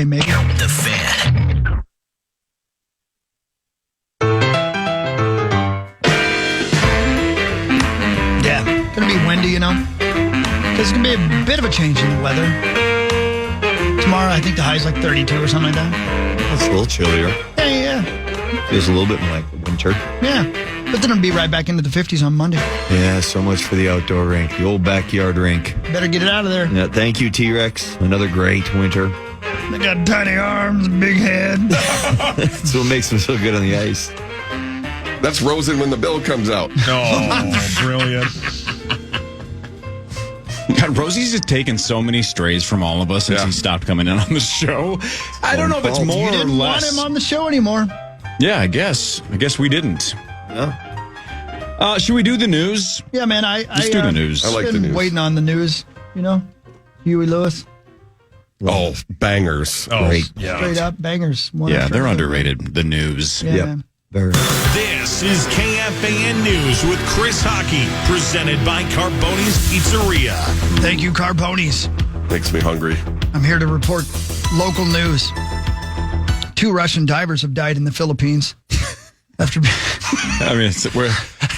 Maybe. The Fan. Yeah. Going to be windy, you know. There's going to be a bit of a change in the weather. Tomorrow, I think the high's like 32 or something like that. It's a little chillier. Yeah. Feels a little bit more like winter. Yeah. But then it'll be right back into the 50s on Monday. Yeah, so much for the outdoor rink, the old backyard rink. Better get it out of there. Yeah, thank you, T-Rex. Another great winter. They got tiny arms, big head. That's what makes them so good on the ice. That's Rosen when the bill comes out. Oh, brilliant. God, Rosie's just taken so many strays from all of us since he stopped coming in on the show. I don't know if it's more You or didn't less. want him on the show anymore. Yeah, I guess we didn't. Yeah. Should we do the news? Yeah, man. Let's do the news. I like the been news. waiting on the news, you know. Huey Lewis. Oh, bangers. Oh, Great. yeah. Straight up bangers. One Yeah, after they're another. underrated. The news. Yeah, Yep. man. Very. This is KFAN News with Chris Hockey, presented by Carboni's Pizzeria. Thank you, Carboni's. Makes me hungry. I'm here to report local news. 2 Russian divers have died in the Philippines. After I mean, we're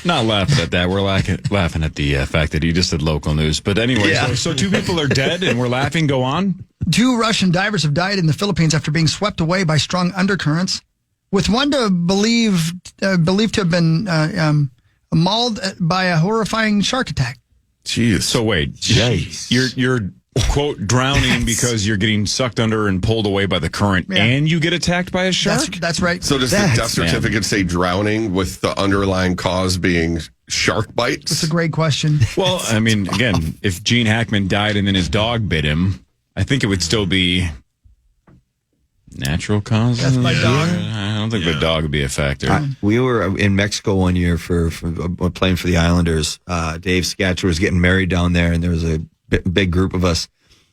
not laughing at that. We're laughing at the fact that you just said local news. But anyway, Yeah. so 2 people are dead and we're laughing. Go on. 2 Russian divers have died in the Philippines after being swept away by strong undercurrents, with one believed to have been mauled by a horrifying shark attack. Jeez. So wait, Jeez. you're quote drowning because you're getting sucked under and pulled away by the current, Yeah. and you get attacked by a shark. That's right. So does the That's- death certificate say drowning with the underlying cause being shark bites? That's a great question. Well, I mean, again, if Gene Hackman died and then his dog bit him, I think it would still be natural causes. That's my dog. I don't think the dog would be a factor. We were in Mexico one year for playing for the Islanders. Dave Scatcher was getting married down there, and there was a big group of us.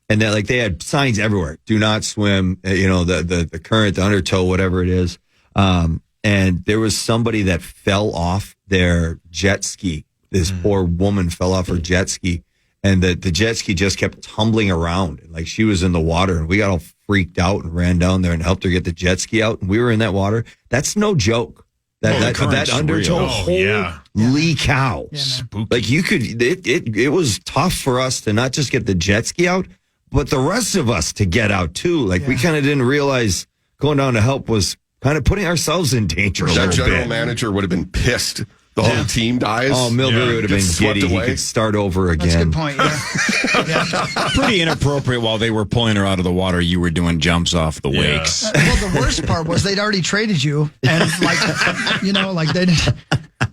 And they had signs everywhere: "Do not swim." The current, the undertow, whatever it is. And there was somebody that fell off their jet ski. This poor woman fell off her jet ski, and the jet ski just kept tumbling around, like she was in the water. And we got all freaked out and ran down there and helped her get the jet ski out. And we were in that water. That's no joke. That current's undertow, real. holy cow! Yeah, man. Like you could, it was tough for us to not just get the jet ski out, but the rest of us to get out too. Like we kind of didn't realize going down to help was kind of putting ourselves in danger a That little general bit. manager would have been pissed. The whole team dies. Oh, Milbury would have Gets been swept giddy. He away. could start over That's a again. good point. Yeah. Pretty inappropriate. While they were pulling her out of the water, you were doing jumps off the wakes. Well, the worst part was they'd already traded you, and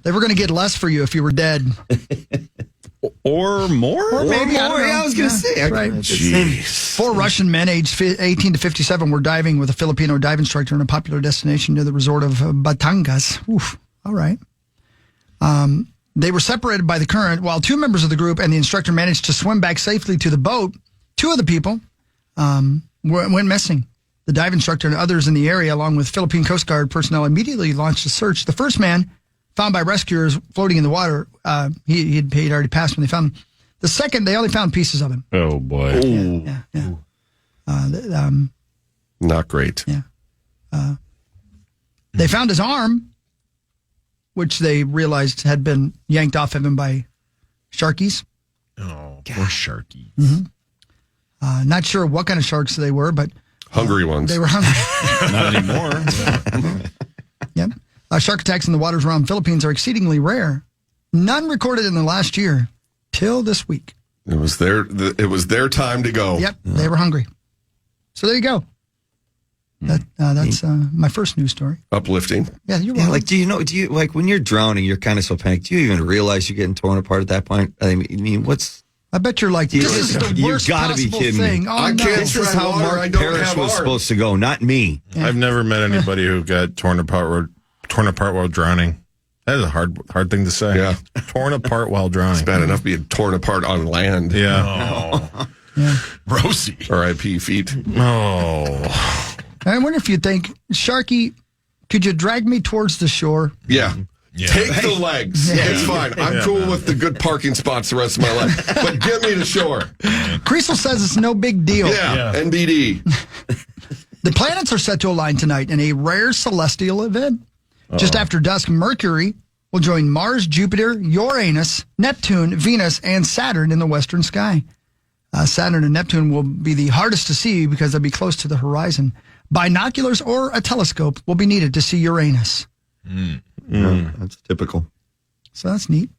they were going to get less for you if you were dead. Or more? Or maybe, I don't know. Yeah, I was going to say. Right. Jeez. 4 Russian men aged 18 to 57 were diving with a Filipino dive instructor in a popular destination near the resort of Batangas. Oof. All right. They were separated by the current while 2 members of the group and the instructor managed to swim back safely to the boat. 2 of the people went missing. The dive instructor and others in the area, along with Philippine Coast Guard personnel, immediately launched a search. The first man, found by rescuers floating in the water, he'd already passed when they found him. The second, they only found pieces of him. Oh, boy. Yeah. Not great. Yeah. They found his arm, which they realized had been yanked off of him by sharkies. Oh, poor sharky. Not sure what kind of sharks they were, but Hungry ones. they were hungry. Not anymore. Yep. Shark attacks in the waters around Philippines are exceedingly rare. None recorded in the last year till this week. It was their time to go. Yep, they were hungry. So there you go. That's my first news story. Uplifting. Yeah, you're Yeah, right. do you like when you're drowning, you're kind of so panicked. Do you even realize you're getting torn apart at that point? I mean, what's I bet you're like, this is the You've worst gotta be possible kidding me. thing. Oh, I no. can't this is how water, I Mark don't Parrish have was arms. supposed to go, not me. I've never met anybody who got torn apart while drowning. That is a hard thing to say. Yeah. Torn apart while drowning. Bad enough being torn apart on land. Yeah. Rosie. R.I.P. feet. Oh. I wonder if you think, Sharky, could you drag me towards the shore? Yeah. Take the legs. It's fine. I'm cool with the good parking spots the rest of my life. But get me to shore. Creasel says it's no big deal. Yeah. NBD. The planets are set to align tonight in a rare celestial event. Just after dusk, Mercury will join Mars, Jupiter, Uranus, Neptune, Venus, and Saturn in the western sky. Saturn and Neptune will be the hardest to see because they'll be close to the horizon. Binoculars or a telescope will be needed to see Uranus. Yeah, that's typical. So that's neat.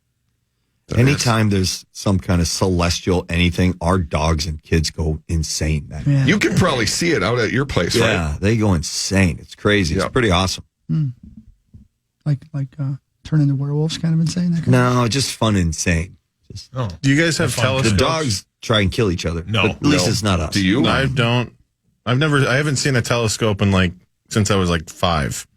Anytime there's some kind of celestial anything, our dogs and kids go insane. Man. Yeah. You can probably see it out at your place, right? Yeah, they go insane. It's crazy. It's pretty awesome. Like turn into werewolves kind of insane? That kind No, just fun insane. Just, Do you guys have telescopes? the dogs try and kill each other. No. But at least it's not us. Do you? I don't. I haven't seen a telescope since I was 5.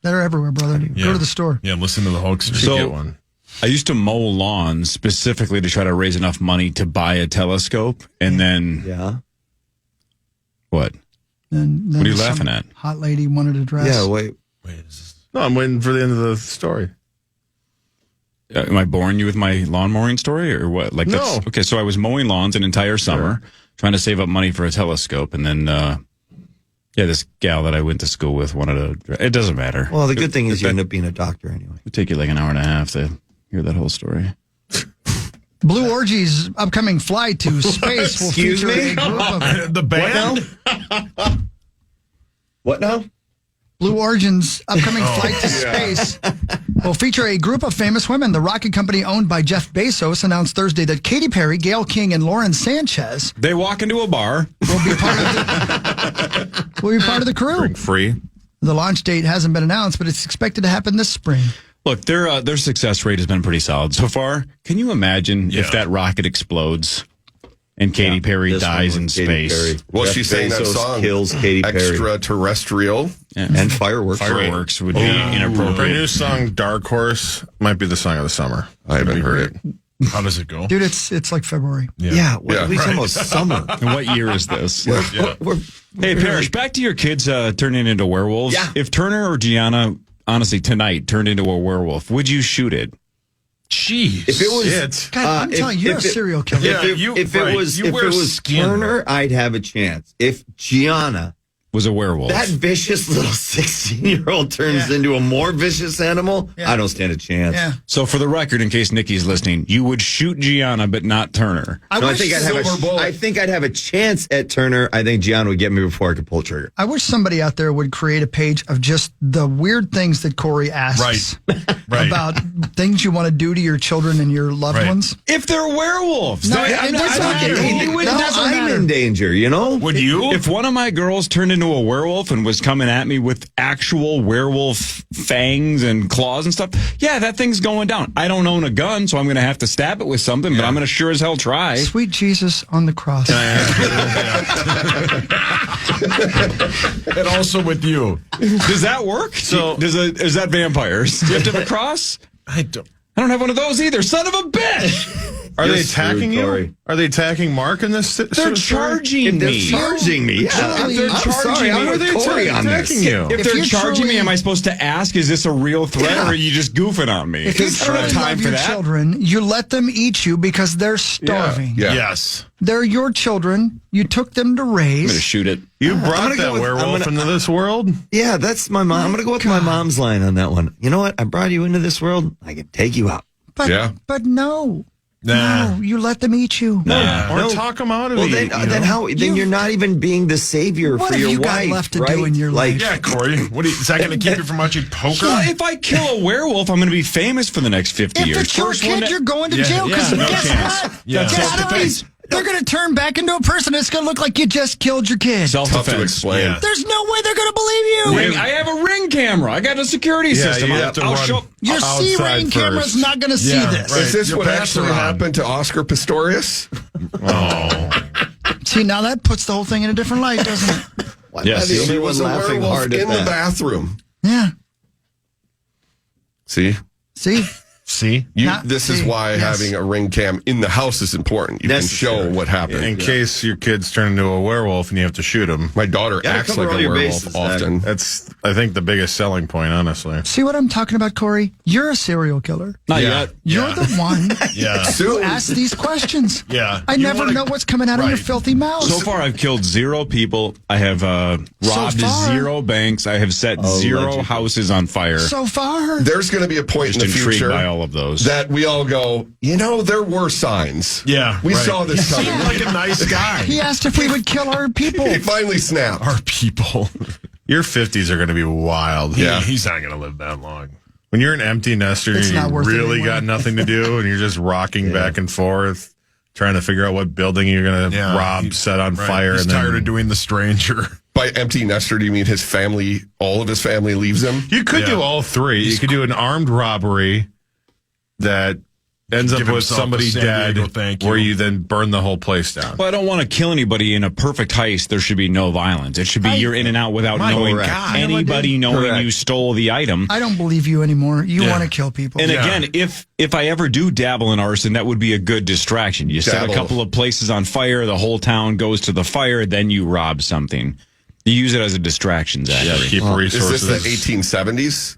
They're everywhere, brother. Go to the store. Yeah, listen to the hoaxers. To get one. I used to mow lawns specifically to try to raise enough money to buy a telescope, and then Yeah. what? Then What are you some laughing at? Hot lady wanted a dress. Yeah, wait. No, I'm waiting for the end of the story. Am I boring you with my lawn mowing story or what? No. Okay, so I was mowing lawns an entire summer, trying to save up money for a telescope, and then this gal that I went to school with wanted a. It doesn't matter. Well, the good thing is you end up being a doctor anyway. It would take you like an hour and a half to hear that whole story. Blue Orgy's upcoming flight to space will Excuse feature me? a group of The band? What now? Blue Origin's upcoming flight to space will feature a group of famous women. The rocket company owned by Jeff Bezos announced Thursday that Katy Perry, Gayle King, and Lauren Sanchez They walk into a bar. will be part of the crew. Drink free. The launch date hasn't been announced, but it's expected to happen this spring. Look, their success rate has been pretty solid so far. Can you imagine if that rocket explodes and Katy Perry This dies one in with Katy space? Perry. Well, Jeff she sang that Bezos song. kills Katy Perry. Extraterrestrial. And fireworks. Fireworks would be Her inappropriate. new song, Dark Horse, might be the song of the summer. I haven't heard it. How does it go? Dude, it's like February. Yeah, what Yeah, are we talking about? Summer. And what year is this? We're- Hey, Parrish, back to your kids turning into werewolves. Yeah. If Turner or Gianna, honestly, tonight turned into a werewolf, would you shoot it? Jeez. If it was, Shit. God, I'm telling you, you're a serial killer. Yeah, if it was skin. Turner, I'd have a chance. If Gianna, Was a werewolf. that vicious little 16-year-old turns into a more vicious animal, Yeah. I don't stand a chance. Yeah. So for the record, in case Nikki's listening, you would shoot Gianna, but not Turner. No, I think I'd have a chance at Turner. I think Gianna would get me before I could pull trigger. I wish somebody out there would create a page of just the weird things that Corey asks Right. about things you want to do to your children and your loved Right. ones. If they're werewolves. No, Then- it doesn't I matter. don't- It Now doesn't I'm matter. in danger, you know? Would you? If one of my girls turned into a werewolf and was coming at me with actual werewolf fangs and claws and stuff, yeah, that thing's going down. I don't own a gun, so I'm going to have to stab it with something, but I'm going to sure as hell try. Sweet Jesus on the cross. And also with you. Does that work? So- is that vampires? Do you have to have a cross? I don't. I don't have one of those either. Son of a bitch! Are You're they attacking screwed, Corey. you? Are they attacking Mark in this? They're charging They're me. charging me. Yeah, They're I'm charging sorry. me. I'm Are with they Corey on this. attacking you? If If they're you're charging me, truly- am I supposed to ask, is this a real threat or are you just goofing on me? If you I don't have truly time love for your that. children, you let them eat you because they're starving. Yeah. Yes. They're your children. You took them to I'm going to raise. shoot it. You I'm brought gonna go that with- werewolf I'm into this world? Yeah, that's my mom. I'm going to go with my mom's line on that one. You know what? I brought you into this world. I can take you out. But, Yeah. but no. Nah. No, you let them eat you. Or talk them out of Well, it. then how? Then you're not even being the savior What for have your you got wife, left to right? do in your Like, life? Yeah, Corey. Is that going to keep you from watching poker? Well, if I kill a werewolf, I'm going to be famous for the next 50 If years. it's your First one kid, to- you're going to Yeah, jail because yeah, no guess chance. what? Yeah. Guess Self-defense. what? They're going to turn back into a person. It's going to look like you just killed your kid. Self-defense. Tough to explain. Yeah. There's no way they're going to believe you. Ring, I have a ring camera. I got a security system. you I'll- have to I'll run. show. Your outside C-ring camera's first. not going to see Yeah, this. right. Is this Your what pants actually are on. happened to Oscar Pistorius? See, now that puts the whole thing in a different light, doesn't it? why Yes. am I the He only was a one laughing werewolf hard at in the that? bathroom. Yeah. See? See? See? This is why having a ring cam in the house is important. You can show what happened. In case your kids turn into a werewolf and you have to shoot them. My daughter acts like a werewolf often. That's, I think, the biggest selling point, honestly. See what I'm talking about, Corey? You're a serial killer. Not yet. You're the one who asks these questions. Yeah. I never know what's coming out of your filthy mouth. So far, I've killed 0 people. I have robbed 0 banks. I have set 0 houses on fire. So far. There's going to be a point in the future by all of those that we all go, there were signs. Yeah. We saw this coming. Seemed like a nice guy. He asked if we would kill our people. He finally snapped. Our people. Your 50s are going to be wild. Yeah. He's not going to live that long. When you're an empty nester and you really got nothing to do and you're just rocking back and forth, trying to figure out what building you're going to rob, set on fire. He's tired of doing the stranger. By empty nester, do you mean his family, all of his family leaves him? You could do all 3. You could do an armed robbery that ends up with somebody dead, where you then burn the whole place down. Well, I don't want to kill anybody in a perfect heist. There should be no violence. It should be you're in and out without knowing anybody knowing you stole the item. I don't believe you anymore. You want to kill people. And again, if I ever do dabble in arson, that would be a good distraction. You set a couple of places on fire, the whole town goes to the fire, then you rob something. You use it as a distraction, Zach. Keep resources. Is this the 1870s?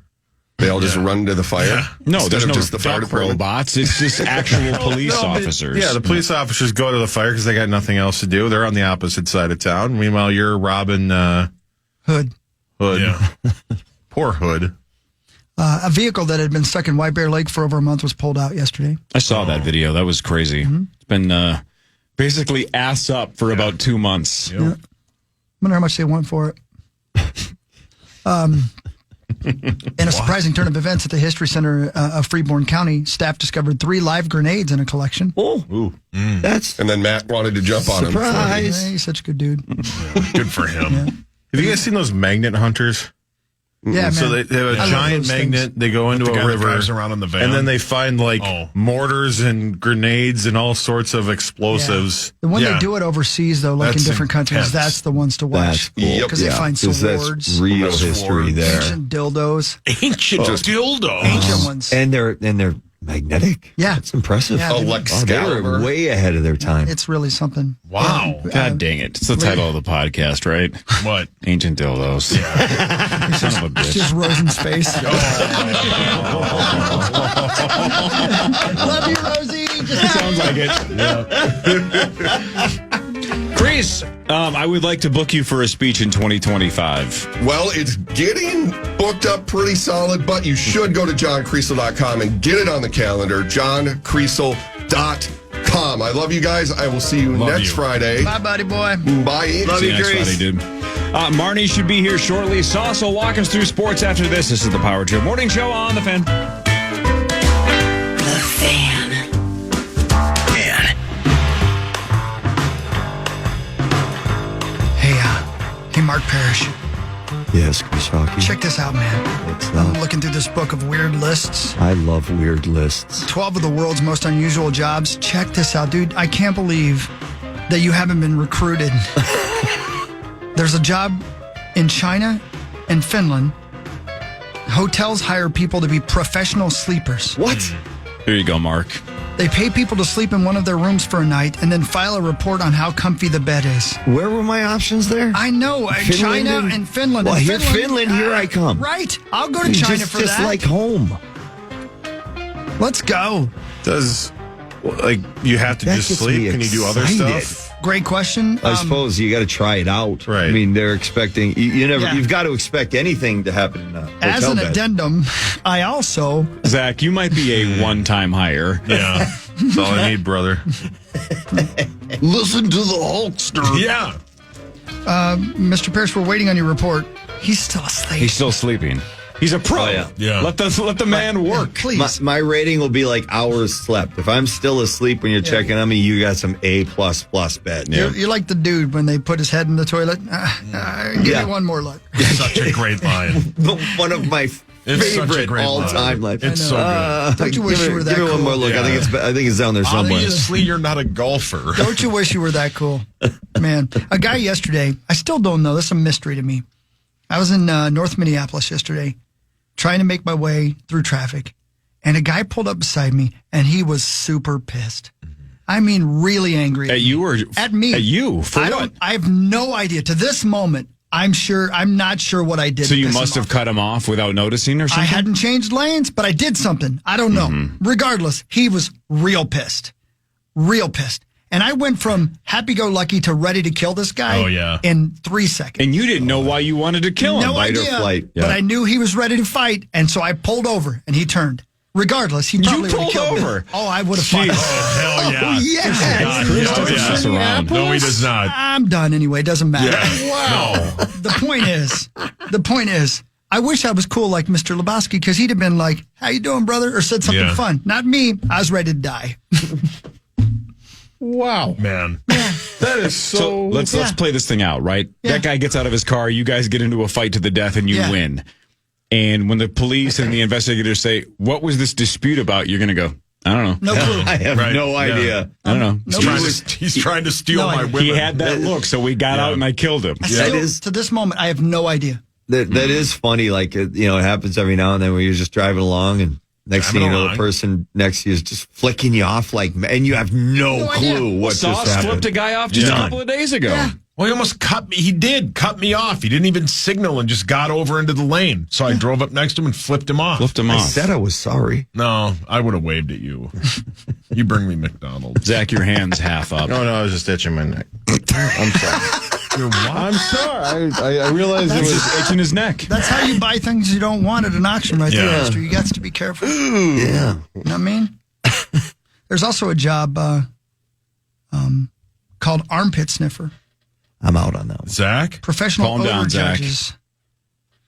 They all just run to the fire? Yeah. No, there's no just the fire robots. It's just actual police officers. Yeah, the police officers go to the fire because they got nothing else to do. They're on the opposite side of town. Meanwhile, you're robbing Hood. Yeah. Poor Hood. A vehicle that had been stuck in White Bear Lake for over a month was pulled out yesterday. I saw that video. That was crazy. It's been basically ass up for about 2 months. Yeah. Wonder how much they want for it. In a surprising turn of events at the History Center of Freeborn County, staff discovered 3 live grenades in a collection. That's and then Matt wanted to jump on him. surprise. Hey, he's such a good dude. Good for him. Yeah. Have you guys seen those magnet hunters? Yeah, man. So they have a giant magnet. They go into a river, around in the van. and then they find mortars and grenades and all sorts of explosives. The one they do it overseas, though, like in different countries, that's the ones to watch. That's cool. Because they find swords. That's real history there. Ancient dildos. Ancient dildos. Ancient ones. And they're magnetic. Yeah. That's impressive. Yeah, They were way ahead of their time. It's really something. Wow. God dang it. It's the title of the podcast, right? What? Ancient dildos. Son of a bitch. Just Rosen's face. Love you, Rosie. Just Sounds like it. Chris, I would like to book you for a speech in 2025. Well, it's getting booked up pretty solid, but you should go to johncreasel.com and get it on the calendar, johncreasel.com. I love you guys. I will see you next Friday. bye, buddy boy. Bye. Love See you, you next Grace. Friday, dude. Marnie should be here shortly. Sauce will walk us through sports after this. This is the Power Trip Morning Show on The Fan. The Fan. Hey, Mark Parrish. Yes, Chris Hockey. Check this out, man. What's I'm that? looking through this book of weird lists. I love weird lists. 12 of the world's most unusual jobs. Check this out, dude. I can't believe that you haven't been recruited. There's a job in China and Finland. Hotels hire people to be professional sleepers. What? Here you go, Mark. They pay people to sleep in one of their rooms for a night and then file a report on how comfy the bed is. Where were my options there? I know. China and Finland. Well, And here, Finland, here I come. Right. I'll go to China just, for just that. like home. Let's go. Does you have to That just gets sleep? me Can you do other excited. stuff? Great question. I suppose you got to try it out. Right. I mean, they're expecting you never. Yeah. You've got to expect anything to happen in a hotel As an bed. addendum, I also Zach, you might be a one-time hire. Yeah. That's all I need, brother. Listen to the Hulkster. Yeah. Mr. Pierce, we're waiting on your report. He's still asleep. He's still sleeping. He's a pro. Oh, yeah. Yeah. Let the man work. Please. My rating will be like hours slept. If I'm still asleep when you're checking on me, you got some A++ bed. You're like the dude when they put his head in the toilet. Give Yeah. me one more look. Such a great line. One of my It's such a favorite great all-time line. lines. It's so good. Don't you wish give you were that Give me one cool? more look. Yeah. I think it's down there somewhere. Obviously, you're not a golfer. Don't you wish you were that cool? Man, a guy yesterday, I still don't know. This is a mystery to me. I was in North Minneapolis yesterday trying to make my way through traffic. and a guy pulled up beside me, and he was super pissed. I mean, really angry. At you or at me? At you? For what? I have no idea. To this moment, I'm not sure what I did. So to you piss must him have off. cut him off without noticing or something? I hadn't changed lanes, but I did something. I don't know. Mm-hmm. Regardless, he was real pissed. Real pissed. And I went from happy-go-lucky to ready to kill this guy in 3 seconds. And you didn't know why you wanted to kill him. No Fight or idea, flight. but I knew he was ready to fight, and so I pulled over, and he turned. Regardless, he probably would have pulled killed over? me. Oh, I would have fought. Oh, hell yeah. Yes. Chris doesn't mess around. No, he does not. I'm done anyway. Doesn't matter. Wow. The point is, I wish I was cool like Mr. Lebowski, because he'd have been like, "How you doing, brother?" or said something fun. Not me. I was ready to die. Wow. Man. That is So let's play this thing out, right? Yeah. That guy gets out of his car, you guys get into a fight to the death, and you win. And when the police and the investigators say, "What was this dispute about?" You're going to go, "I don't know. No clue. I have no idea. I don't know." He's trying to steal my women. He had that look, so we got out and I killed him. To this moment, I have no idea. That is funny. Like, it happens every now and then where you're just driving along and next thing you know, the person next to you is just flicking you off and you have no clue what just happened. Flipped a guy off just a couple of days ago. Yeah. Well, he almost cut me. He did cut me off. He didn't even signal and just got over into the lane. So I drove up next to him and flipped him off. I said I was sorry. No, I would have waved at you. You bring me McDonald's. Zach, your hand's half up. No, I was just itching my neck. I'm sorry. You're what? I'm sorry. I realized it He's was. just itching his neck. That's how you buy things you don't want at an auction right there, Esther. You got to be careful. You Yeah. know what I mean? There's also a job called armpit sniffer. I'm out on that one. Zach? Professional Calm odor down, Zach. judges.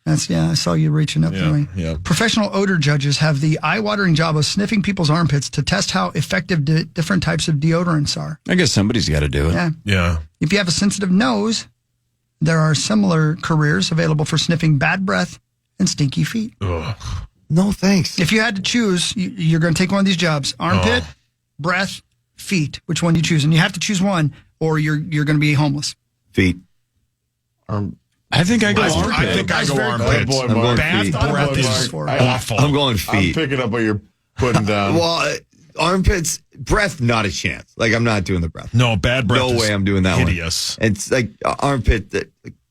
I saw you reaching up for me. Yeah. Professional odor judges have the eye-watering job of sniffing people's armpits to test how effective different types of deodorants are. I guess somebody's got to do it. Yeah. Yeah. If you have a sensitive nose, there are similar careers available for sniffing bad breath and stinky feet. Ugh. No, thanks. If you had to choose, you're going to take one of these jobs: armpit, breath, feet. Which one do you choose? And you have to choose one, or you're going to be homeless. Feet. I think I go armpit. I think I go very armpits. Boy, I'm going Bath feet. breath is For awful. I'm going I'm feet. picking up what you're putting down. Well, armpits, breath, not a chance. Like, I'm not doing the breath. No, bad breath No is way I'm doing that hideous. one. It's like armpit,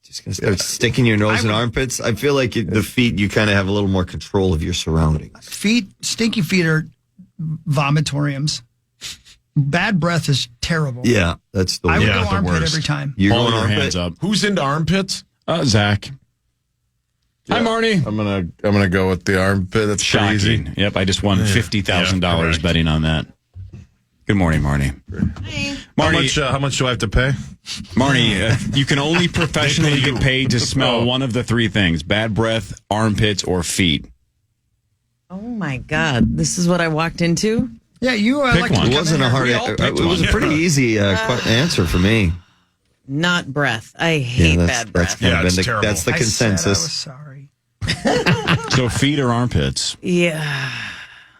just going to start sticking your nose in armpits. I feel like the feet, you kind of have a little more control of your surroundings. feet, stinky feet are vomitoriums. Bad breath is terrible. Yeah, that's the I would worst. go the armpit worst. every time. You're All going your armpit? hands up. Who's into armpits? Zach. Hi, Marnie. I'm gonna go with the armpit. That's pretty easy. Shocking. Yep, I just won $50,000 correct. betting on that. Good morning, Marnie. Marnie, How much do I have to pay? Marnie, you can only professionally get paid to smell one of the three things: bad breath, armpits, or feet. Oh my God! This is what I walked into. Yeah, you Pick like to one. It come wasn't in a here. hard. We all It picked was a one. pretty easy answer for me. Not breath. I hate bad breath. kind of Yeah, it's been terrible. that's the I said I was consensus. sorry. So feet or armpits? Yeah,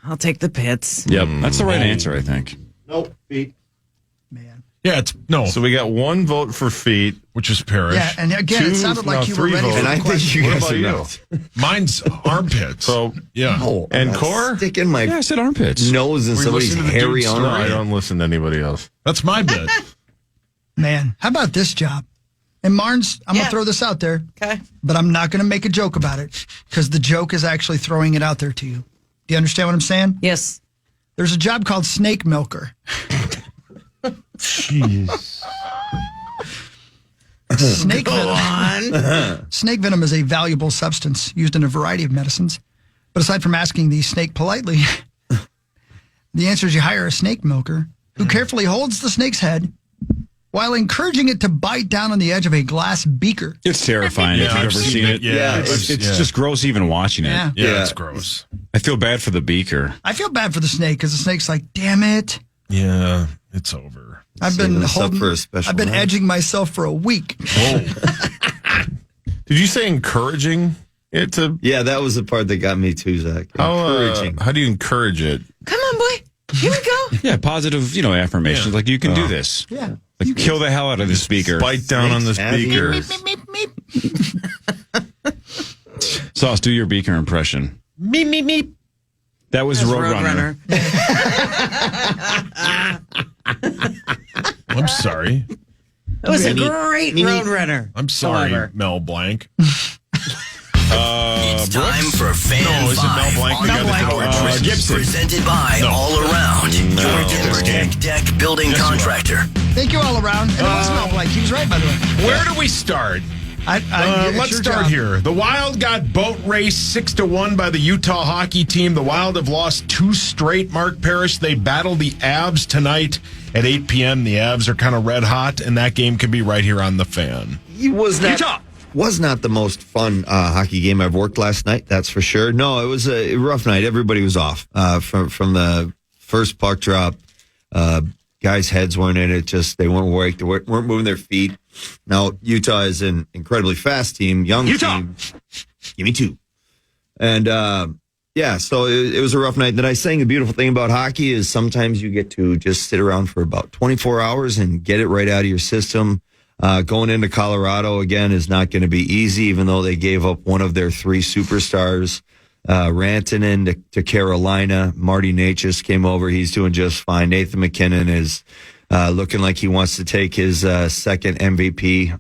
I'll take the pits. Yep, that's the right answer, I think. Nope, feet. Man. Yeah, it's no, So we got one vote for feet. which is parish. Yeah, and again, it sounded like you were three ready votes. for And I the think question. you What guys about are you? not. Mine's armpits. So yeah. Oh, And I'm not core? sticking my Yeah, I said armpits. nose in Were you somebody's listening to the hairy dudes? no, I armpit. don't listen to anybody else. That's my bit. Man, how about this job? And Marnes, I'm going Yeah. to throw this out there, Okay. but I'm not going to make a joke about it because the joke is actually throwing it out there to you. Do you understand what I'm saying? Yes. There's a job called snake milker. Jeez. Snake venom. Snake venom is a valuable substance used in a variety of medicines. But aside from asking the snake politely, the answer is you hire a snake milker who carefully holds the snake's head while encouraging it to bite down on the edge of a glass beaker. It's terrifying if you've I've ever seen it. Yeah, It's just gross even watching it. Yeah. Yeah, it's gross. I feel bad for the beaker. I feel bad for the snake because the snake's like, damn it. Yeah, it's over. I've Saving been this up holding, for a special I've been night. edging myself for a week. Did you say encouraging it to? Yeah, that was the part that got me too, Zach. How, Encouraging. how do you encourage it? Come on, boy. Here we go. Yeah, positive, affirmations. Like, you can do this. Yeah. Like, kill the hell out of the speaker. Bite down on the Snakes have speaker. Sauce, do your beaker impression. Meep, meep, meep. That was Roadrunner. I'm sorry. It was a great Roadrunner. I'm sorry, However. Mel Blanc. It's time for Fan No, is it Mel 5 Blanc? on We got the to Power go. Trip, Gibson. presented by All Around, your Timberdeck deck building contractor. Thank you all around. And it was Mel Blanc. He was right, by the way. Where do we start? Let's start here. The Wild got boat raced 6-1 by the Utah hockey team. The Wild have lost 2 straight, Mark Parrish. They battle the Avs tonight at 8 p.m. The Avs are kind of red hot, and that game can be right here on the Fan. It was not the most fun hockey game I've worked last night. That's for sure. No, it was a rough night. Everybody was off from the first puck drop. Guys' heads weren't in it. Just they weren't awake. They weren't moving their feet. Now Utah is an incredibly fast team, young team. Give me 2. And so it was a rough night. That I saying the beautiful thing about hockey is sometimes you get to just sit around for about 24 hours and get it right out of your system. Going into Colorado again is not going to be easy, even though they gave up one of their 3 superstars. Rantanen to Carolina. Marty Necas came over. He's doing just fine. Nathan McKinnon is looking like he wants to take his second MVP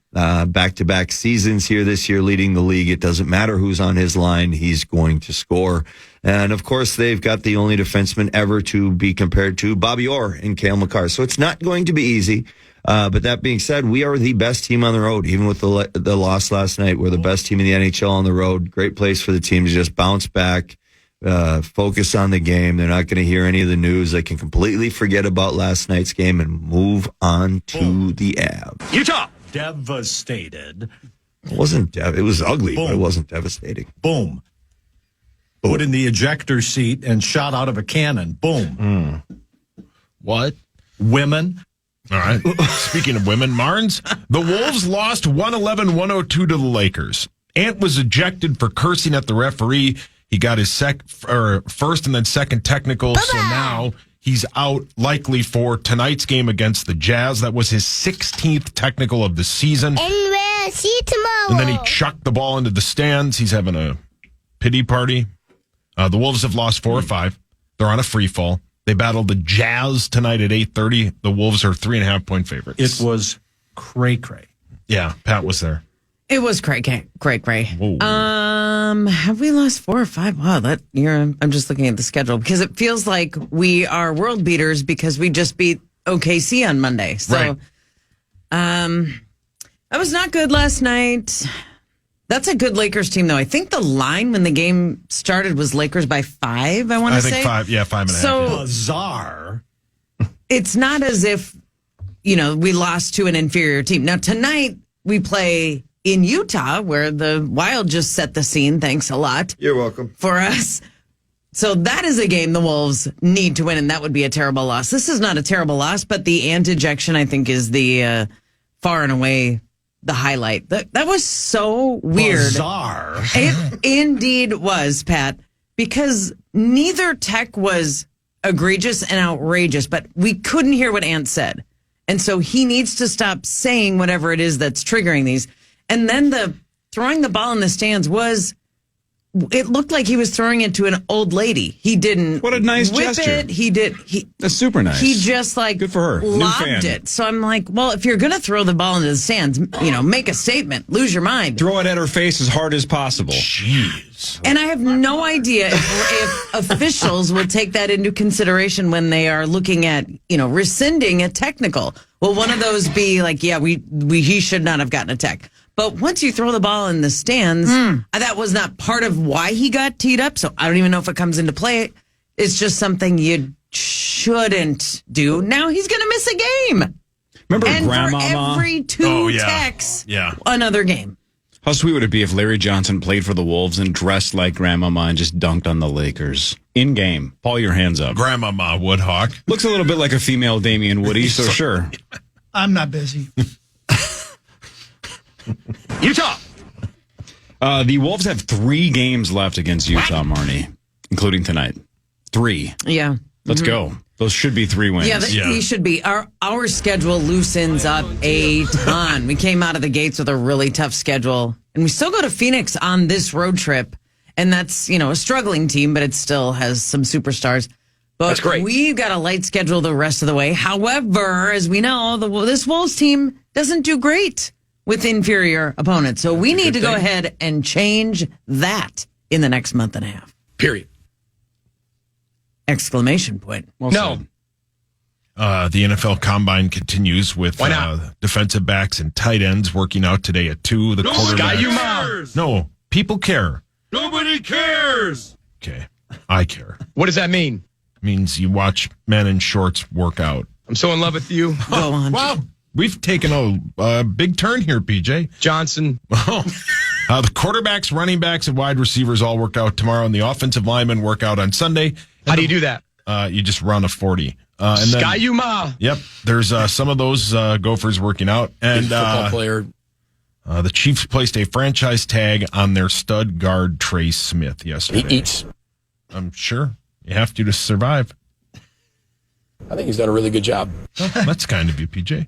back-to-back seasons here this year, leading the league. It doesn't matter who's on his line. He's going to score. And, of course, they've got the only defenseman ever to be compared to Bobby Orr and Cale Makar. So it's not going to be easy. But that being said, we are the best team on the road. Even with the loss last night, we're the best team in the NHL on the road. Great place for the team to just bounce back, focus on the game. They're not going to hear any of the news. They can completely forget about last night's game and move on to the Avs. Utah devastated. It wasn't. It was ugly, but it wasn't devastating. Boom. Put in the ejector seat and shot out of a cannon. Boom. What? Women. All right. Speaking of women, Marnes, the Wolves lost 111-102 to the Lakers. Ant was ejected for cursing at the referee. He got his first and then second technical, so now he's out likely for tonight's game against the Jazz. That was his 16th technical of the season. And we'll see you tomorrow. And then he chucked the ball into the stands. He's having a pity party. The Wolves have lost 4 or 5. They're on a free fall. They battle the Jazz tonight at 8:30. The Wolves are 3.5-point favorites. It was cray-cray. Yeah, Pat was there. It was cray. Have we lost 4 or 5? Wow, I'm just looking at the schedule because it feels like we are world beaters because we just beat OKC on Monday. So, right. That was not good last night. That's a good Lakers team, though. I think the line when the game started was Lakers by 5, I want to say. I think 5, 5.5. So bizarre. It's not as if, we lost to an inferior team. Now, tonight, we play in Utah, where the Wild just set the scene. Thanks a lot. You're welcome. For us. So that is a game the Wolves need to win, and that would be a terrible loss. This is not a terrible loss, but the Ant ejection, I think, is the far and away the highlight. That was so weird. Bizarre. It indeed was, Pat, because neither tech was egregious and outrageous, but we couldn't hear what Ant said. And so he needs to stop saying whatever it is that's triggering these. And then the throwing the ball in the stands it looked like he was throwing it to an old lady. He didn't. What a nice whip gesture. That's super nice. He just good for her. Lobbed it. So I'm like, well, if you're going to throw the ball into the stands, make a statement, lose your mind. Throw it at her face as hard as possible. Jeez. And I have no idea if officials will take that into consideration when they are looking at, rescinding a technical. Will one of those be like, yeah, he should not have gotten a tech. But once you throw the ball in the stands, that was not part of why he got teed up. So I don't even know if it comes into play. It's just something you shouldn't do. Now he's going to miss a game. Remember and Grandmama? For every 2 techs, another game. How sweet would it be if Larry Johnson played for the Wolves and dressed like Grandmama and just dunked on the Lakers? In game. Paul, your hands up. Grandmama Woodhawk. Looks a little bit like a female Damian Woody, so sure. I'm not busy. Utah. The Wolves have 3 games left against Utah, Marnie, including tonight. 3. Yeah. Let's go. Those should be 3 wins. Yeah, these should be. Our schedule loosens up a ton. We came out of the gates with a really tough schedule, and we still go to Phoenix on this road trip. And that's, a struggling team, but it still has some superstars. But That's great. We've got a light schedule the rest of the way. However, as we know, this Wolves team doesn't do great with inferior opponents. So we need to go ahead and change that in the next month and a half. Period. Exclamation point. Well No. said. The NFL Combine continues with defensive backs and tight ends working out today at 2. The quarterbacks. No, people care. Nobody cares. Okay, I care. What does that mean? Means you watch men in shorts work out. I'm so in love with you. Go on. Wow, we've taken a big turn here, PJ. Johnson. The quarterbacks, running backs, and wide receivers all work out tomorrow, and the offensive linemen work out on Sunday. How do you do that? You just run a 40. Sky-U-Ma. Yep, there's some of those Gophers working out. And football player. The Chiefs placed a franchise tag on their stud guard Trey Smith yesterday. He eats. I'm sure you have to survive. I think he's done a really good job. That's kind of you, PJ.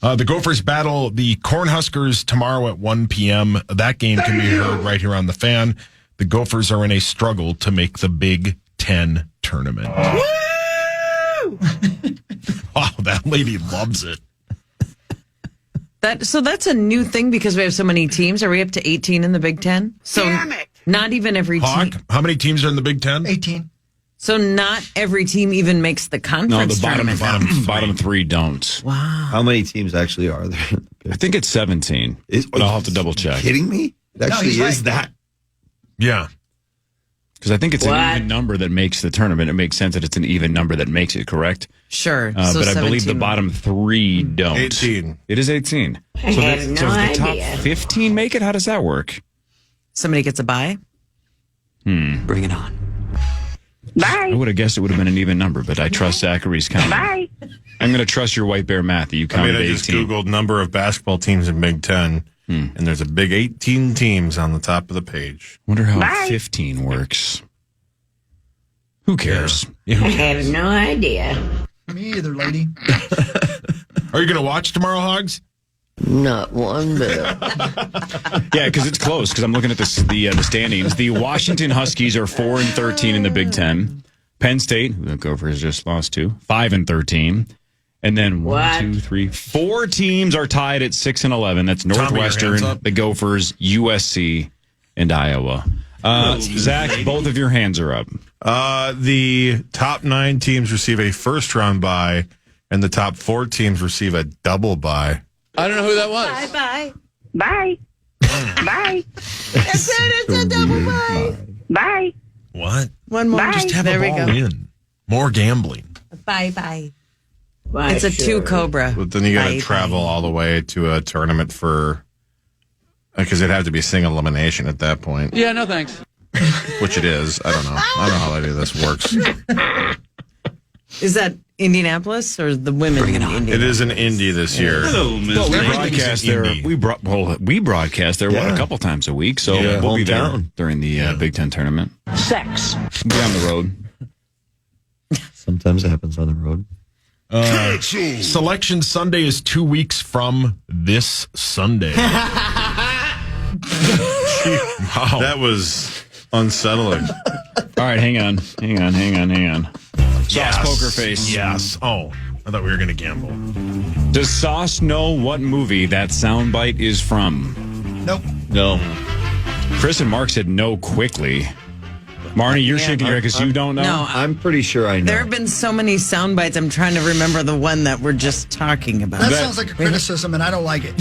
The Gophers battle the Cornhuskers tomorrow at 1 p.m. That game can be heard right here on the Fan. The Gophers are in a struggle to make the Big Ten tournament. Woo! Wow, that lady loves it. So that's a new thing because we have so many teams. Are we up to 18 in the Big Ten? So not even every Hawk, team. how many teams are in the Big Ten? 18. So not every team even makes the No, conference the tournament. bottom three don't. Wow. How many teams actually are there? I think it's 17, but I'll have to double check. Kidding me? It actually he's is right. that. Yeah. Because I think it's an even number that makes the tournament. It makes sense that it's an even number that makes it, correct? Sure. But I believe the 17. bottom three don't. 18. It is 18. I So, have so no does the top idea. 15 make it? How does that work? Somebody gets a bye. Bring it on. I would have guessed it would have been an even number, but I trust Zachary's count. I'm going to trust your white bear math that you I counted mean, I just 18. Googled number of basketball teams in Big Ten, and there's a big 18 teams on the top of the page. Wonder how 15 works. Who cares? I have no idea. Me either, lady. Are you going to watch tomorrow, Hogs? Not one bit. Yeah, because it's close. Because I'm looking at the standings. The Washington Huskies are 4-13 in the Big Ten. Penn State, who the Gophers just lost to, 5-13. And then What? 1, 2, 3, 4 teams are tied at 6-11. That's Tommy, your hands Northwestern, up. the Gophers, USC, and Iowa. Zach, both of your hands are up. The top 9 teams receive a first round bye, and the top 4 teams receive a double bye. I don't know who that was. Bye. Bye. Bye. That's it. It's a double bye. Bye. What? One more. Just have there a we ball go. in. More gambling. Bye. Why, It's a sure. 2 Cobra. But then you got to Bye, travel all the way to a tournament because it'd have to be single elimination at that point, Yeah, no thanks. which it is. I don't know. I don't know how any of this works. Is that Indianapolis or the women in Indianapolis? It is an indie this year. Well, we broadcast there. We broadcast there a couple times a week, so Yeah. we'll be there Hometown. during the Big Ten tournament. Sex. We'll be on the road. Sometimes it happens on the road. Selection Sunday is 2 weeks from this Sunday. Wow. That was unsettling. All right, hang on. Sauce Poker Face. Yes. Oh, I thought we were going to gamble. Does Sauce know what movie that soundbite is from? Nope. No. Chris and Mark said no quickly. Marnie, you're shaking your head because you don't know? No, I'm pretty sure I know. there have been so many sound bites. I'm trying to remember the one that we're just talking about. That sounds like a criticism, and I don't like it.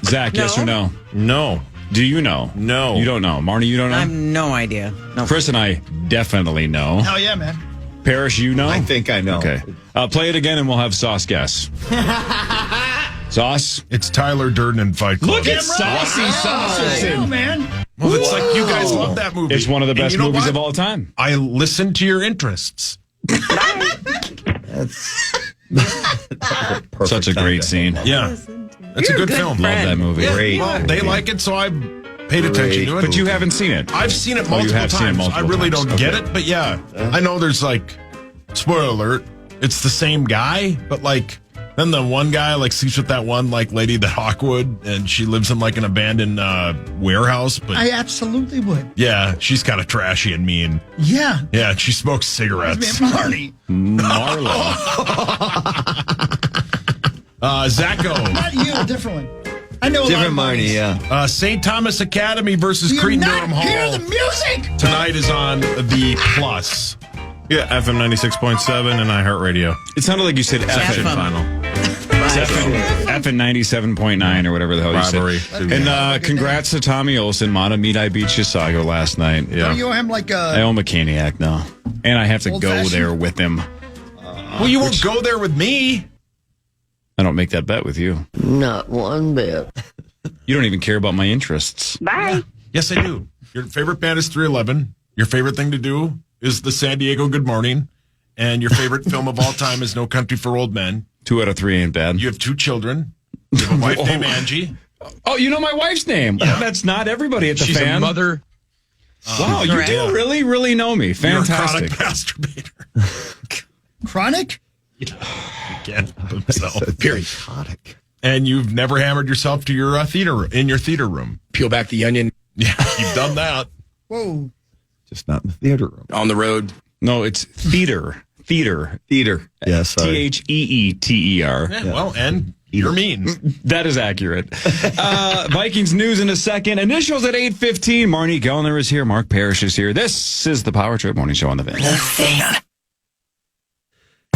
Zach, yes or no? No. Do you know? No. You don't know. Marnie, you don't know? I have no idea. No. Chris and I definitely know. Hell yeah, man. Parrish, you know? I think I know. Okay. Play it again and we'll have Sauce guess. Sauce? It's Tyler Durden in Fight Club. Look at Saucy Saucerson. Man. Well, it's like you guys love that movie. It's one of the And best you know movies what? of all time. I listen to your interests. Perfect Such a time great to scene. hang out. Yeah. That's a good film. Love that movie. Great. Well, they like it, so I paid attention to it. But you haven't seen it. I've seen it you multiple have seen it times. multiple I really times. don't get Okay. it, but yeah. I know there's like, spoiler alert, it's the same guy, but like, Then the one guy like sleeps with that one like lady that Hawkwood, and she lives in like an abandoned warehouse. But I absolutely would. yeah, she's kind of trashy and mean. Yeah. Yeah, she smokes cigarettes. Marnie. Marlo. Zacco. Not you, a different one. I know a Different lot of Marnie, Marnies. yeah. St. Thomas Academy versus Do you Creed not Durham Hall. hear the music? Tonight is on the Plus. Yeah, FM 96.7 and iHeartRadio. It sounded like you said Section F final. and 97.9 or whatever the hell Rivalry. you said. And congrats to Tommy Olson. Matamidi beat Chisago last night. Yeah. You owe him like I a... owe him a Caniac now. And I have to go Old-fashioned? there with him. Well, you won't go there with me. I don't make that bet with you. Not one bit. You don't even care about my interests. Bye. Yes, I do. Your favorite band is 311. Your favorite thing to do is the San Diego Good Morning. And your favorite film of all time is No Country for Old Men. 2 out of 3 ain't bad. You have 2 children. You have a wife named Angie. Oh, you know my wife's name. Yeah. That's not everybody at the She's fan. a mother. Wow, you do really, really know me. Fantastic. You're a chronic masturbator. Chronic? He can't help himself. Very psychotic. And you've never hammered yourself to your theater room. Peel back the onion. Yeah, you've done that. Whoa. Just not in the theater room. On the road. No, it's theater. Theater. Yeah, sorry. Theeter. Yeah, well, and you're mean. That is accurate. Vikings news in a second. Initials at 8:15. Marnie Gellner is here. Mark Parrish is here. This is the Power Trip Morning Show on the Van.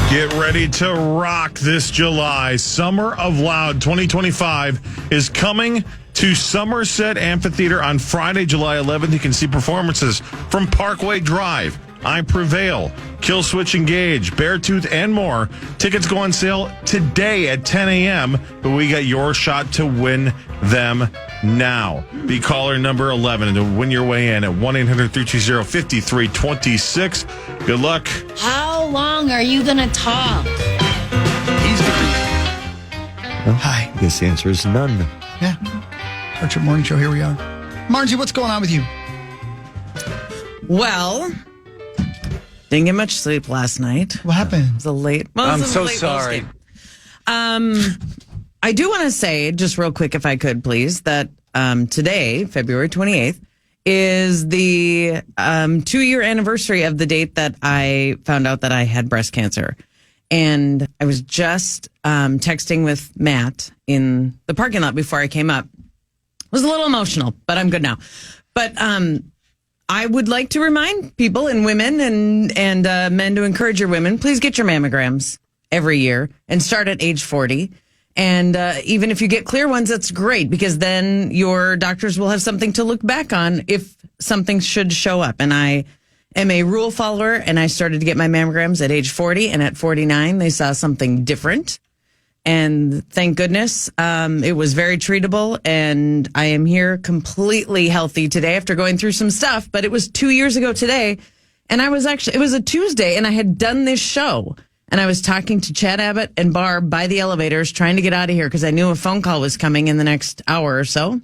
Get ready to rock this July. Summer of Loud 2025 is coming to Somerset Amphitheater on Friday, July 11th. You can see performances from Parkway Drive, I Prevail, Killswitch Engage, Beartooth, and more. Tickets go on sale today at 10 a.m., but we got your shot to win them now. Be caller number 11 and to win your way in at 1-800-320-5326. Good luck. How long are you going to talk? Hi. I guess the answer is none. Yeah. Archer Morning Show, here we are. Margie, what's going on with you? Well, didn't get much sleep last night. What happened? It was a late. Well, I'm it was a so late sorry. postgame. I do want to say, just real quick, if I could, please, that today, February 28th, is the 2-year anniversary of the date that I found out that I had breast cancer. And I was just texting with Matt in the parking lot before I came up. It was a little emotional, but I'm good now. But I would like to remind people and women and men to encourage your women, please get your mammograms every year and start at age 40. And even if you get clear ones, that's great because then your doctors will have something to look back on if something should show up. And I am a rule follower, and I started to get my mammograms at age 40, and at 49, they saw something different. And thank goodness, it was very treatable, and I am here completely healthy today after going through some stuff. But it was 2 years ago today, and it was a Tuesday, and I had done this show. And I was talking to Chad Abbott and Barb by the elevators trying to get out of here because I knew a phone call was coming in the next hour or so.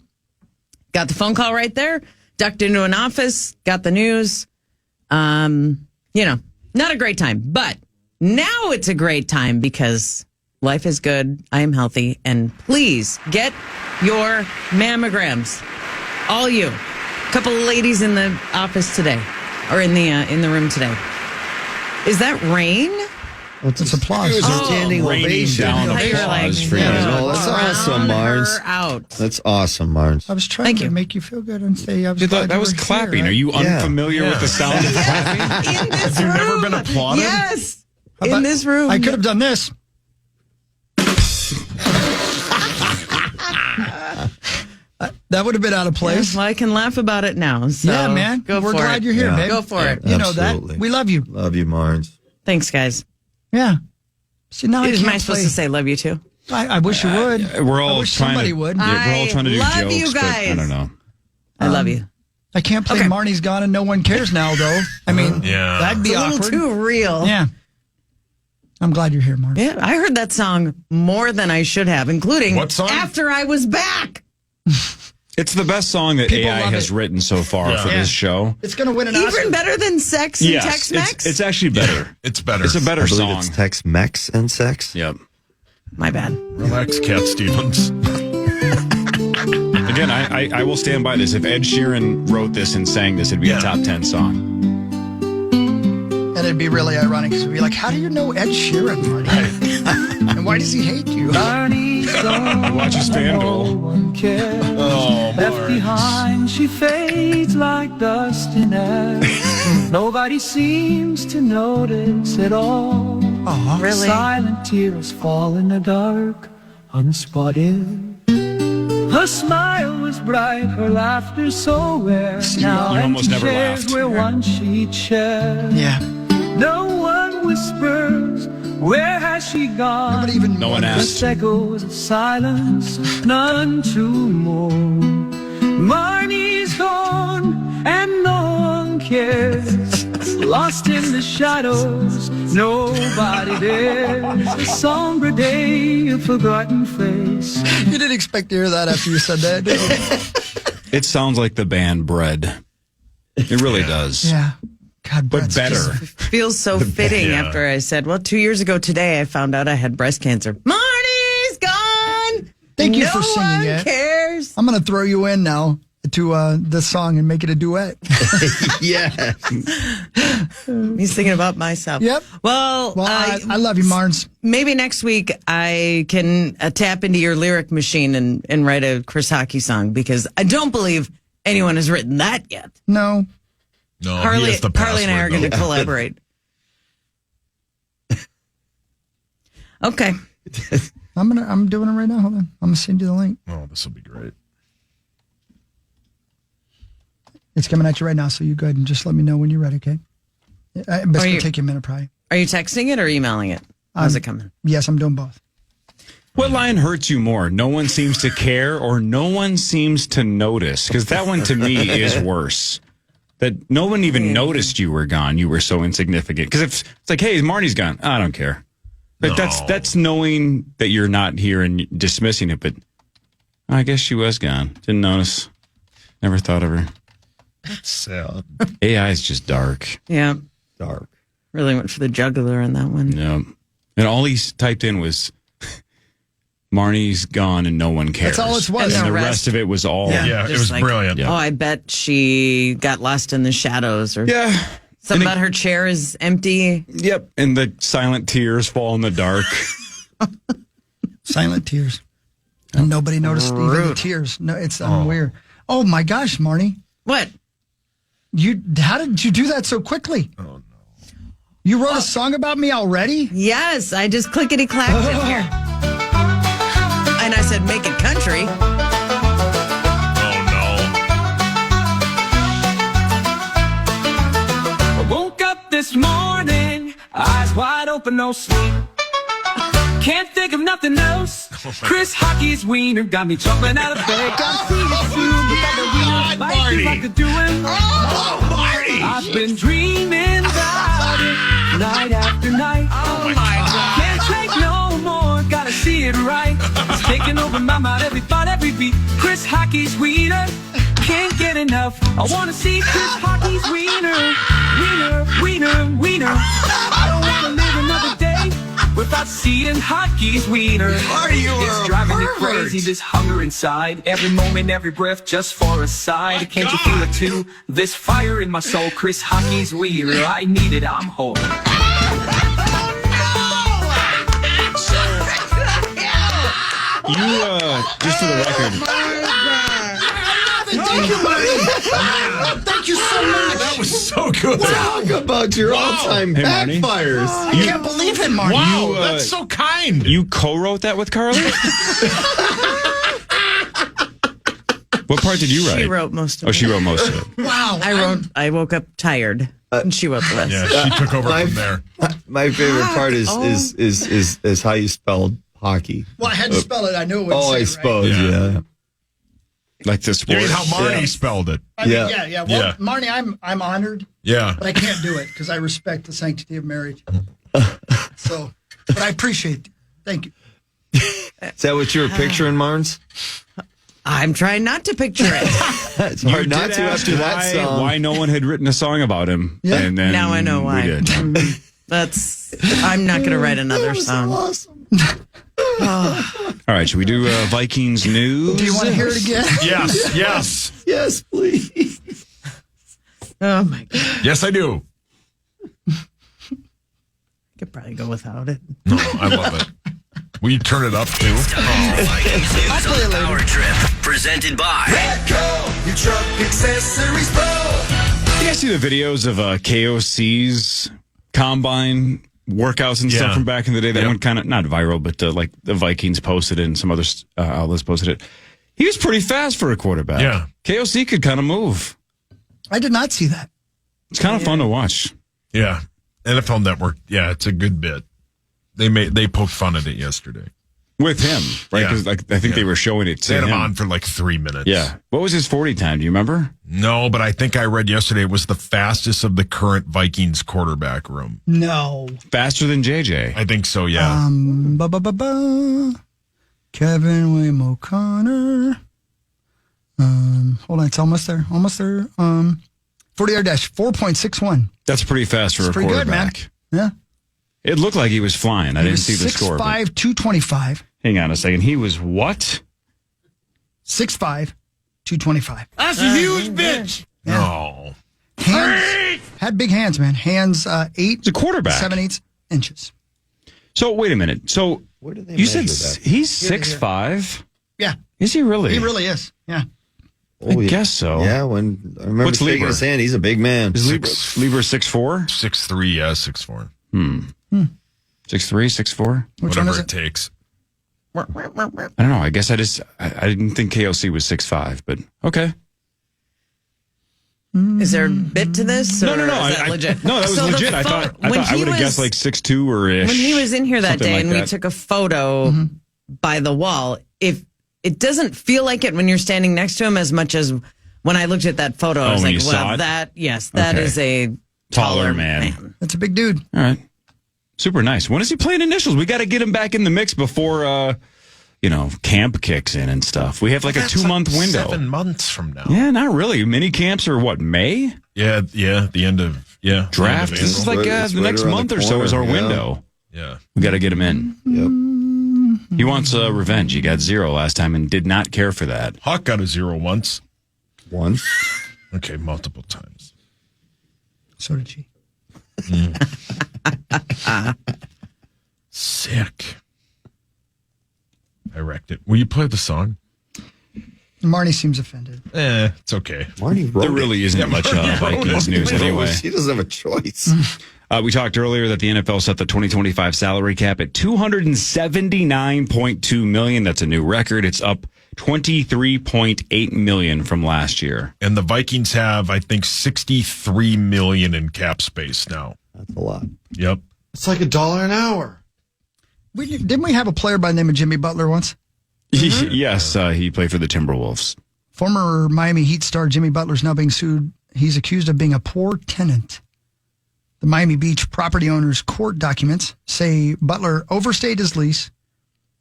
Got the phone call right there, ducked into an office, got the news. Not a great time. But now it's a great time because life is good. I am healthy. And please get your mammograms. All you. A couple of ladies in the office today or in the room today. Is that rain? It's applause. It was a standing ovation. Down applause for you. Oh, that's awesome, Marnes. Out. That's awesome, Marnes. I was trying to make you feel good and say I was glad That you was were clapping. here, Are you right? unfamiliar with the sound of clapping? In this Have you never room. been applauded? Yes. How In about- this room. I could have done this. That would have been out of place. Well, I can laugh about it now. So Yeah, man. Go We're for glad it. you're here, Yeah. babe. Go for it. You know Absolutely. that. We love you. Love you, Marnes. Thanks, guys. Yeah. See, now Am I can't supposed play. to say love you too? I wish you would. We're I all wish trying somebody to. would. Yeah, we're all trying to do love jokes, you but I guys. don't know. I love you. I can't play Okay. Marnie's Gone and No One Cares Now, though. I mean, Yeah. that'd be It's a little awkward. too real. Yeah. I'm glad you're here, Marnie. Yeah, I heard that song more than I should have, including What song? after I was back. It's the best song that People AI love has it. written so far for Yeah. this show. It's going to win an Oscar. Even better than Sex and Yes, Tex-Mex? it's actually better. It's better. It's a better I believe song. it's Tex-Mex and sex. Yep. My bad. Relax, Cat Stevens. Again, I will stand by this. If Ed Sheeran wrote this and sang this, it'd be a top 10 song. And it'd be really ironic because it'd be like, how do you know Ed Sheeran, Marty? And why does he hate you? Watch his FanDuel. Oh, Left behind, she fades like dust in air. Nobody seems to notice at all. Really? Silent tears fall in the dark, unspotted. Her smile was bright, her laughter so rare. Now You almost empty never chairs laughed. where once she'd share. Yeah. No one whispers, where has she gone? Nobody even No one asked. Just echoes of silence, none to mourn. Marnie's gone, and no one cares. Lost in the shadows, nobody dares. A somber day, a forgotten face. You didn't expect to hear that after you said that, did you? It sounds like the band Bread. It really does. Yeah. God, But Brett's better. just- Feels so fitting after I said, well, 2 years ago today, I found out I had breast cancer. Marty's gone. Thank you no for singing one it. cares. I'm going to throw you in now to this song and make it a duet. Yeah. He's thinking about myself. Yep. Well, I love you, Marnes. maybe next week I can tap into your lyric machine and write a Chris Hockey song because I don't believe anyone has written that yet. No. No, he Carly has the and I are password, going to though. collaborate. Okay. I'm doing it right now. Hold on. I'm going to send you the link. Oh, this will be great. It's coming at you right now, so you go ahead and just let me know when you're ready, okay? But it's going you- to take you a minute, probably. Are you texting it or emailing it? How's it coming? Yes, I'm doing both. What line hurts you more? No one seems to care or no one seems to notice? Because that one to me is worse. That no one even noticed you were gone. You were so insignificant. Because if it's like, hey, Marnie's gone. I don't care. But that's knowing that you're not here and dismissing it. But I guess she was gone. Didn't notice. Never thought of her. That's sad. AI is just dark. Yeah. Dark. Really went for the jugular on that one. Yeah. And all he typed in was Marnie's gone and no one cares. That's all it was. And the rest of it was all. Yeah, it just was like, brilliant. Yeah. Oh, I bet she got lost in the shadows or Yeah. something about her chair is empty. Yep. And the silent tears fall in the dark. Silent tears. And nobody noticed even the tears. No, it's weird. Oh, my gosh, Marnie. What? How did you do that so quickly? Oh, no. You wrote a song about me already? Yes, I just clickety-clacked it here. And I said, make it country. I woke up this morning, eyes wide open, no sleep. Can't think of nothing else. Chris Hockey's wiener got me jumping out of bed. Gotta see it soon, but that wiener might be like a doing. Oh, Marty! I've been dreaming about it night after night. Oh, my God. Can't take no more, gotta see it right. It's taking over my mind, every thought, every beat. Chris Hockey's wiener, can't get enough. I wanna see Chris Hockey's wiener, wiener, wiener, wiener. I don't wanna live another day without seeing Hockey's wiener. It's driving me crazy, this hunger inside. Every moment, every breath, just for a side. Can't you feel it too? This fire in my soul, Chris Hockey's wiener. I need it, I'm whole. You, just for the record, Thank you, Marty. Thank you so much. That was so good. Talk about your all-time Hey, Marty. backfires. I can't believe it, Marty. Wow, You, that's so kind. you co-wrote that with Carly? What part did you write? She wrote most of it. Oh, she wrote most of it. Wow. I woke up tired, and she wrote the rest. Yeah, she took over from there. My favorite part is how you spelled hockey. Well, I had to spell it. I knew it would Oh, say I it, right? suppose, yeah. Like the You sport. mean how Marty Yeah. spelled it? I mean, Yeah. yeah. Well, Yeah. Marnie, I'm honored, Yeah. but I can't do it because I respect the sanctity of marriage. So, but I appreciate it. Thank you. Is that what you were picturing, Marnes? I'm trying not to picture it. It's hard You not did to ask after that why, song. why no one had written a song about him. Yeah. And then Now I know why. We did. I'm not going to write another song. Awesome. All right, should we do Vikings news? Do you want to hear it again? Yes. Yes, please. Oh, my God. Yes, I do. Could probably go without it. No, I love it. Will you turn it up, too? Vikings news on the Power Trip. Presented by Petco, your truck accessories pro. You guys see the videos of KOC's combine workouts and stuff from back in the day? That went kind of, not viral, but like the Vikings posted it and some other outlets posted it. He was pretty fast for a quarterback. Yeah. KOC could kind of move. I did not see that. It's kind of fun to watch. Yeah. NFL Network. Yeah, it's a good bit. They poked fun at it yesterday. With him, right? Yeah. Because I think they were showing it to They had him him on for like 3 minutes. Yeah. What was his 40 time? Do you remember? No, but I think I read yesterday it was the fastest of the current Vikings quarterback room. No. Faster than JJ. I think so, yeah. Kevin William O'Connor. Hold on, it's almost there. 40-yard dash, 4.61. That's pretty fast for a Pretty good, man. quarterback. Yeah. It looked like he was flying. I He didn't was see the score. 6'5", 225. Hang on a second. He was what? 6'5", 225. That's a huge bitch. No. Hands, had big hands, man. Hands 8. He's a quarterback. 7/8 inches. So wait a minute. So Where do they you said measure that? he's 6'5"? Yeah. Is he really? He really is. Yeah. I guess so. Yeah, when I remember What's shaking Lieber? his hand, he's a big man. Is Lieber 6'4"? 6'3", yeah, 6'4". 6'3", 6'4"? Which one Whatever is it it? takes. I don't know. I guess I didn't think KOC was 6'5", but okay. Is there a bit to this? No. Is that legit? No, that was So the legit. I thought I would have guessed like 6'2" or ish. When he was in here that something day like and we that. took a photo by the wall, if it doesn't feel like it when you're standing next to him as much as when I looked at that photo, I was when like, you saw well, it? that is Okay. a Taller man. That's a big dude. All right. Super nice. When is he playing initials? We got to get him back in the mix before, camp kicks in and stuff. We have like a 2-month window. 7 months from now. Yeah, not really. Mini camps are what, May? Yeah, the end of, Draft? the end of This is April. like It's the right next around month the or so is our corner, yeah. window. Yeah. We got to get him in. Yep. He wants revenge. He got 0 last time and did not care for that. Hawk got a 0 once. Once. Okay, multiple times. So did she. Sick. I wrecked it. Will you play the song? Marnie seems offended. It's okay. Marnie wrote There really isn't much Vikings news anyway. She doesn't have a choice. We talked earlier that the NFL set the 2025 salary cap at $279.2 million. That's a new record. It's up $23.8 million from last year. And the Vikings have, I think, $63 million in cap space now. That's a lot. Yep. It's like $1 an hour. Didn't we have a player by the name of Jimmy Butler once? Yes, he played for the Timberwolves. Former Miami Heat star Jimmy Butler is now being sued. He's accused of being a poor tenant. The Miami Beach property owner's court documents say Butler overstayed his lease,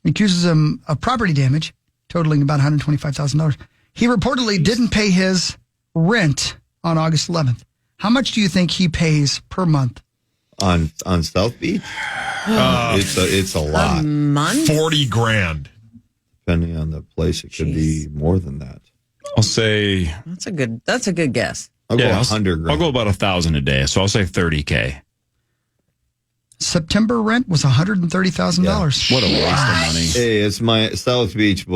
accuses him of property damage, totaling about $125,000. He reportedly didn't pay his rent on August 11th. How much do you think he pays per month? On South Beach? It's a lot. Month? 40 grand. Depending on the place, it could be more than that. I'll say That's a good guess. I'll go 100 grand. I'll go about $1,000 a day, so I'll say $30K. September rent was $130,000. What a waste of money. Hey, it's my South Beach.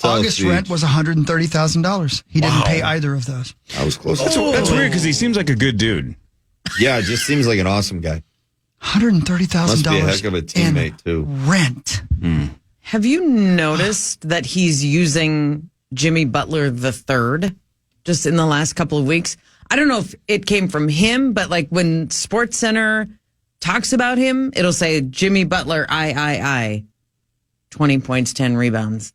August rent was $130,000. He didn't pay either of those. I was close. That's weird because he seems like a good dude. Yeah, it just seems like an awesome guy. $130,000 Must be a heck of a teammate, too. Rent. Have you noticed that he's using Jimmy Butler III just in the last couple of weeks? I don't know if it came from him, but like when SportsCenter talks about him, it'll say Jimmy Butler, I. 20 points, 10 rebounds.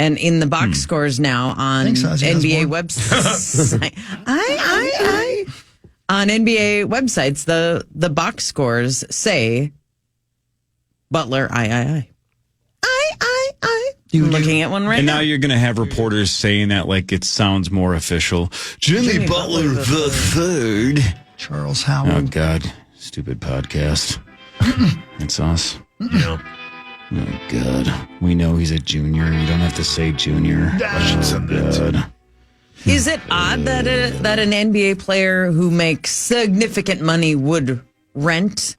And in the box scores now on Thanks, Ozzy NBA Osbourne. websites. I. On NBA websites, the box scores say Butler, I. You looking at one right And now? now you're going to have reporters saying that like it sounds more official. Jimmy Butler the third. Charles Oh, Howard. God. Stupid podcast. It's us. Yeah. Oh, good. We know he's a junior. You don't have to say junior. I should send that to Is it odd that an NBA player who makes significant money would rent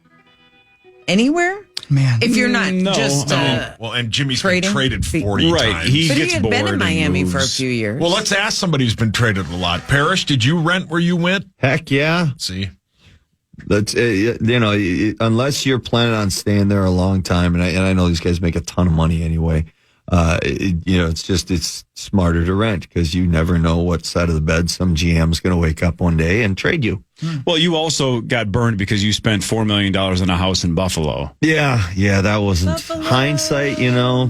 anywhere? Man, if you're not just well, and Jimmy's trading? been traded 40 Right, times. But he had been in Miami for a few years. Well, let's ask somebody who's been traded a lot. Parrish, did you rent where you went? Heck yeah. See, That's unless you're planning on staying there a long time, and I know these guys make a ton of money anyway. It's smarter to rent because you never know what side of the bed some GM's going to wake up one day and trade you. Well, you also got burned because you spent $4 million on a house in Buffalo. Yeah, that wasn't hindsight.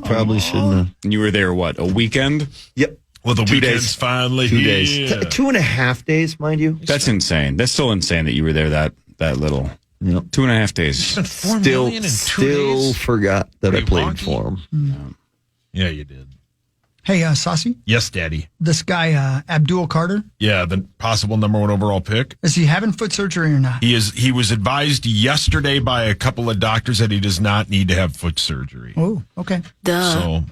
Probably shouldn't have. And you were there a weekend? Yep. Well, the 2 weekend's days. finally 2 here. days. 2.5 days, mind you. That's insane. That's still insane that you were there that little. Yep. 2.5 days. Spent $4 million in 2 Still days? forgot that I Pretty played wonky. for him. Yeah, you did. Hey, Saucy, Yes, Daddy. this guy, Abdul Carter, Yeah, the possible number 1 overall pick. is he having foot surgery or not? He was advised yesterday by a couple of doctors that he does not need to have foot surgery. Oh, okay. So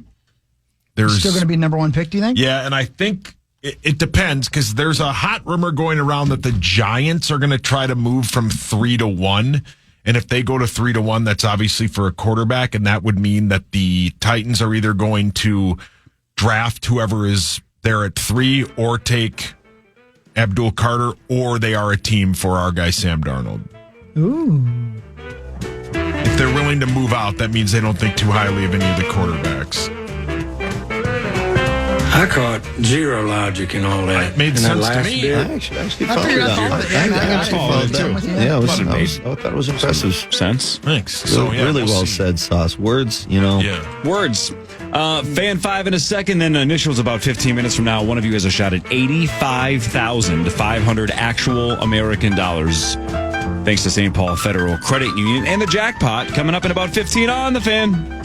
there's Still going to be number 1 pick, do you think? Yeah, and I think it depends because there's a hot rumor going around that the Giants are going to try to move from 3 to 1. And if they go to 3 to 1, that's obviously for a quarterback. And that would mean that the Titans are either going to draft whoever is there at 3 or take Abdul Carter, or they are a team for our guy, Sam Darnold. Ooh. If they're willing to move out, that means they don't think too highly of any of the quarterbacks. I caught zero logic in all that. It made in sense that to last me. bit. I actually I followed figured I that. followed it. Yeah, I actually followed it that. too. Yeah, I thought it was impressive. Sense. Thanks. So yeah, really we'll well see. said, Sauce. Words, Yeah. Words. Fan 5 in a second, then initials about 15 minutes from now. One of you has a shot at $85,500 actual American dollars. Thanks to St. Paul Federal Credit Union and the jackpot coming up in about 15 on the Fan.